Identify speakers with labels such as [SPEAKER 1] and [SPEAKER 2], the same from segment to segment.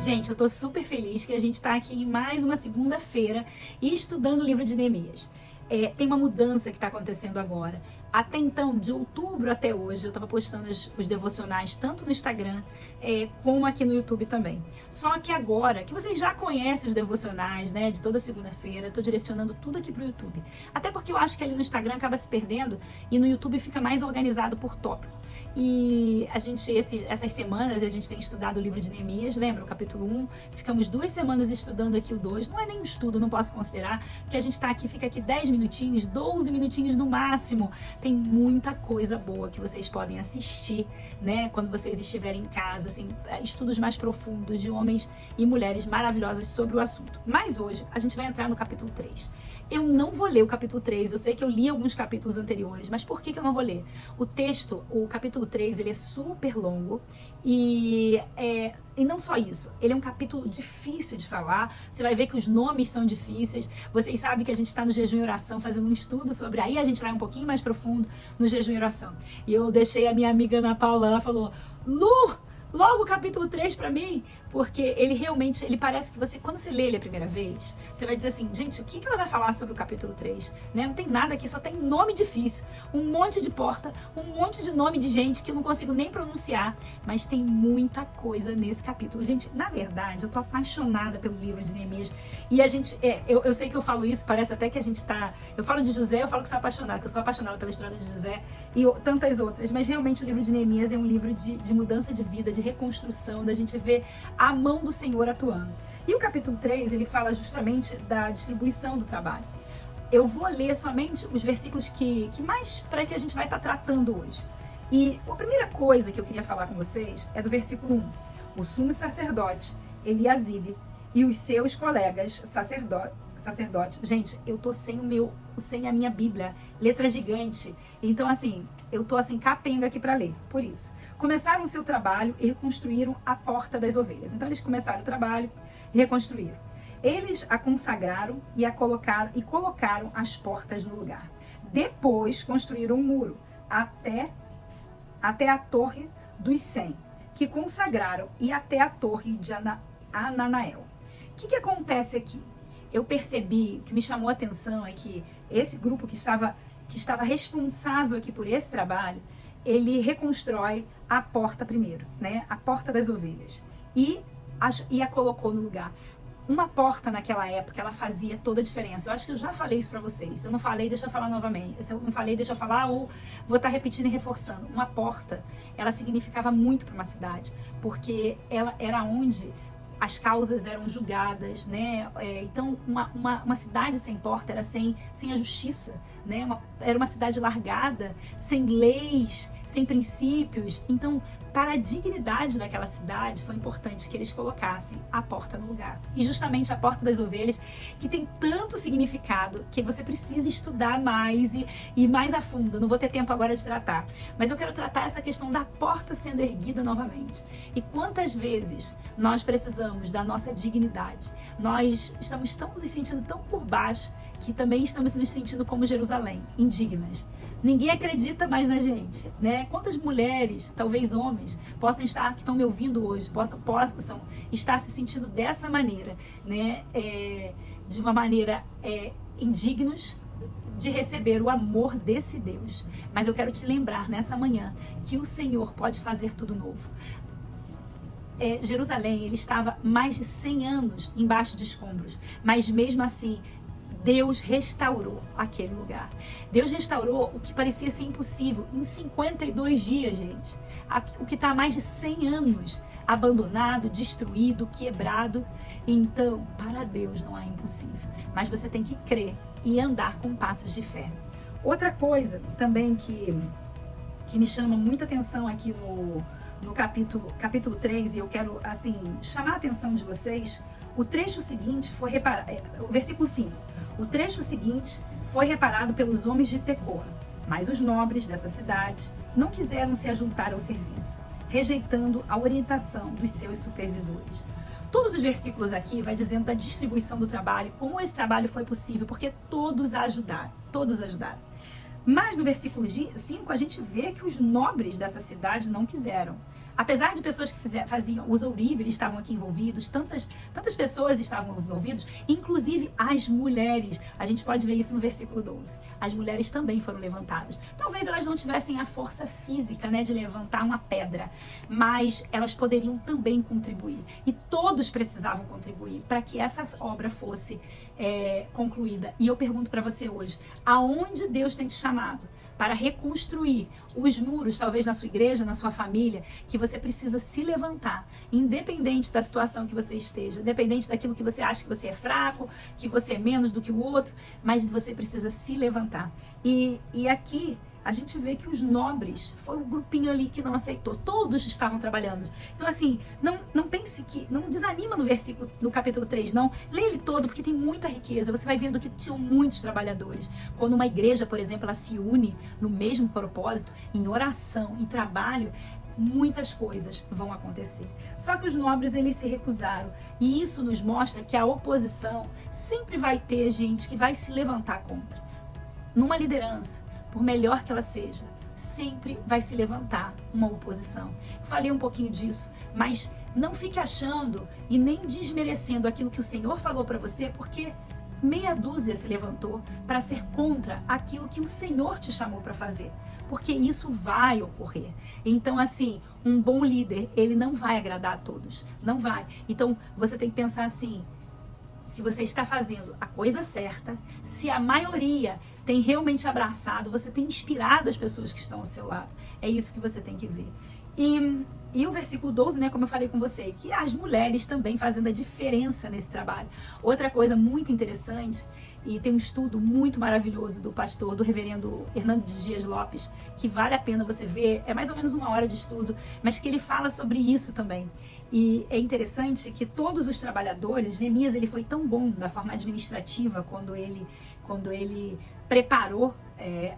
[SPEAKER 1] Gente, eu tô super feliz que a gente tá aqui em mais uma segunda-feira e estudando o livro de Neemias. Tem uma mudança que tá acontecendo agora. Até então, de outubro até hoje, eu tava postando os devocionais tanto no Instagram como aqui no YouTube também. Só que agora, que vocês já conhecem os devocionais, né, de toda segunda-feira, eu tô direcionando tudo aqui pro YouTube. Até porque eu acho que ali no Instagram acaba se perdendo e no YouTube fica mais organizado por tópico. E a gente, essas semanas, a gente tem estudado o livro de Neemias, lembra? O capítulo 1. Ficamos 2 semanas estudando aqui o 2. Não é nem um estudo, não posso considerar, porque a gente tá aqui, fica aqui 10 minutinhos, 12 minutinhos no máximo. Tem muita coisa boa que vocês podem assistir, né? Quando vocês estiverem em casa, assim, estudos mais profundos de homens e mulheres maravilhosas sobre o assunto. Mas hoje a gente vai entrar no capítulo 3. Eu não vou ler o capítulo 3, eu sei que eu li alguns capítulos anteriores, mas por que eu não vou ler? O texto, o capítulo 3, ele é super longo e não só isso, ele é um capítulo difícil de falar, você vai ver que os nomes são difíceis, vocês sabem que a gente está no jejum e oração fazendo um estudo sobre, aí a gente vai um pouquinho mais profundo no jejum e oração. E eu deixei a minha amiga Ana Paula, ela falou, Lu, logo o capítulo 3 pra mim, porque ele realmente, ele parece que você, quando você lê ele a primeira vez, você vai dizer assim, gente, o que ela vai falar sobre o capítulo 3? Né? Não tem nada aqui, só tem nome difícil, um monte de porta, um monte de nome de gente que eu não consigo nem pronunciar, mas tem muita coisa nesse capítulo. Gente, na verdade, eu tô apaixonada pelo livro de Neemias, e a gente, eu sei que eu falo isso, parece até que a gente tá, eu falo de José, eu falo que sou apaixonada, que eu sou apaixonada pela história de José e tantas outras, mas realmente o livro de Neemias é um livro de mudança de vida, de reconstrução, da gente ver a mão do Senhor atuando. E o capítulo 3, ele fala justamente da distribuição do trabalho. Eu vou ler somente os versículos que mais para que a gente vai estar tratando hoje. E a primeira coisa que eu queria falar com vocês é do versículo 1. O sumo sacerdote Eliasibe e os seus colegas sacerdotes. Gente, eu tô sem a minha Bíblia, letra gigante. Então, assim, eu tô assim capenga aqui para ler, por isso. Começaram o seu trabalho e reconstruíram a porta das ovelhas. Então eles começaram o trabalho e reconstruíram. Eles a consagraram e colocaram as portas no lugar. Depois construíram um muro até a torre dos 100, que consagraram, e até a torre de Ananael. O que acontece aqui? Eu percebi, que me chamou a atenção é que esse grupo que estava responsável aqui por esse trabalho, ele reconstrói a porta primeiro, né? A porta das ovelhas. E a colocou no lugar. Uma porta naquela época, ela fazia toda a diferença. Eu acho que eu já falei isso pra vocês. Se eu não falei, deixa eu falar novamente. Se eu não falei, deixa eu falar ou vou estar repetindo e reforçando. Uma porta, ela significava muito para uma cidade, porque ela era onde as causas eram julgadas, né? Então, uma cidade sem porta era sem a justiça, né? Era uma cidade largada, sem leis, sem princípios. Então, para a dignidade daquela cidade, foi importante que eles colocassem a porta no lugar. E justamente a porta das ovelhas, que tem tanto significado, que você precisa estudar mais e mais a fundo. Eu não vou ter tempo agora de tratar, mas eu quero tratar essa questão da porta sendo erguida novamente. E quantas vezes nós precisamos da nossa dignidade? Nós estamos nos sentindo tão por baixo, que também estamos nos sentindo como Jerusalém, indignas. Ninguém acredita mais na gente, né? Quantas mulheres, talvez homens, que estão me ouvindo hoje, possam estar se sentindo dessa maneira, né? De uma maneira indignos de receber o amor desse Deus. Mas eu quero te lembrar nessa manhã que o Senhor pode fazer tudo novo. Jerusalém, ele estava mais de 100 anos embaixo de escombros, mas mesmo assim, Deus restaurou aquele lugar. Deus restaurou o que parecia ser impossível em 52 dias, gente. O que está há mais de 100 anos abandonado, destruído, quebrado. Então, para Deus não é impossível. Mas você tem que crer e andar com passos de fé. Outra coisa também que me chama muita atenção aqui no capítulo 3, e eu quero assim chamar a atenção de vocês, o trecho seguinte foi reparado, o versículo 5. O trecho seguinte foi reparado pelos homens de Tecoa, mas os nobres dessa cidade não quiseram se ajuntar ao serviço, rejeitando a orientação dos seus supervisores. Todos os versículos aqui vai dizendo da distribuição do trabalho, como esse trabalho foi possível, porque todos ajudaram. Mas no versículo 5 a gente vê que os nobres dessa cidade não quiseram. apesar de pessoas que faziam os ourives estavam aqui envolvidos, tantas pessoas estavam envolvidas, inclusive as mulheres. A gente pode ver isso no versículo 12. As mulheres também foram levantadas. Talvez elas não tivessem a força física, né, de levantar uma pedra, mas elas poderiam também contribuir. E todos precisavam contribuir para que essa obra fosse concluída. E eu pergunto para você hoje, aonde Deus tem te chamado para reconstruir os muros, talvez na sua igreja, na sua família, que você precisa se levantar, independente da situação que você esteja, independente daquilo que você acha que você é fraco, que você é menos do que o outro, mas você precisa se levantar. E aqui a gente vê que os nobres, foi um grupinho ali que não aceitou, todos estavam trabalhando. Então assim, não pense que, não desanima no versículo, no capítulo 3, não. Lê ele todo, porque tem muita riqueza, você vai vendo que tinham muitos trabalhadores. Quando uma igreja, por exemplo, ela se une no mesmo propósito, em oração, em trabalho, muitas coisas vão acontecer. Só que os nobres, eles se recusaram. E isso nos mostra que a oposição sempre vai ter gente que vai se levantar contra. Numa liderança, por melhor que ela seja, sempre vai se levantar uma oposição. Falei um pouquinho disso, mas não fique achando e nem desmerecendo aquilo que o Senhor falou para você, porque meia dúzia se levantou para ser contra aquilo que o Senhor te chamou para fazer. Porque isso vai ocorrer. Então, assim, um bom líder, ele não vai agradar a todos. Não vai. Então, você tem que pensar assim, se você está fazendo a coisa certa, se a maioria tem realmente abraçado, você tem inspirado as pessoas que estão ao seu lado. É isso que você tem que ver. E o versículo 12, né, como eu falei com você, que as mulheres também fazendo a diferença nesse trabalho. Outra coisa muito interessante, e tem um estudo muito maravilhoso do reverendo Hernando de Dias Lopes, que vale a pena você ver, é mais ou menos 1 hora de estudo, mas que ele fala sobre isso também. E é interessante que todos os trabalhadores, Neemias, ele foi tão bom da forma administrativa quando ele preparou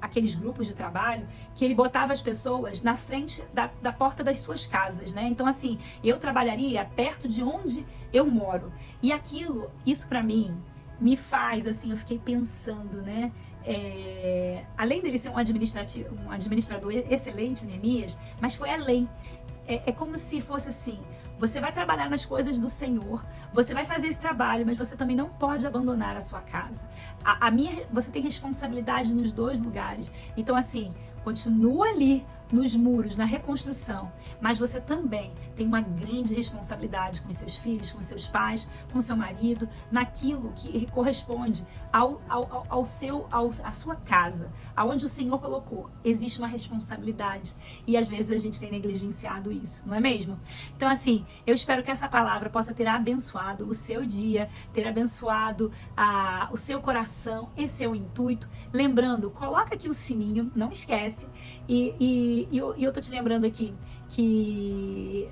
[SPEAKER 1] aqueles grupos de trabalho, que ele botava as pessoas na frente da porta das suas casas, né? Então, assim, eu trabalharia perto de onde eu moro. E aquilo, isso pra mim, me faz, assim, eu fiquei pensando, né? Além dele ser um administrador excelente, Neemias, mas foi além. É como se fosse assim, você vai trabalhar nas coisas do Senhor, você vai fazer esse trabalho, mas você também não pode abandonar a sua casa. Você tem responsabilidade nos 2 lugares. Então, assim, continua ali nos muros, na reconstrução, mas você também tem uma grande responsabilidade com os seus filhos, com os seus pais, com o seu marido, naquilo que corresponde à sua casa, aonde o Senhor colocou. Existe uma responsabilidade e às vezes a gente tem negligenciado isso, não é mesmo? Então, assim, eu espero que essa palavra possa ter abençoado o seu dia, ter abençoado o seu coração. Esse é o intuito. Lembrando, coloca aqui o sininho, não esquece, e eu tô te lembrando aqui que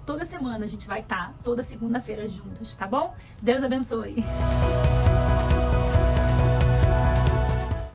[SPEAKER 1] toda semana a gente vai estar, toda segunda-feira juntas, tá bom? Deus abençoe!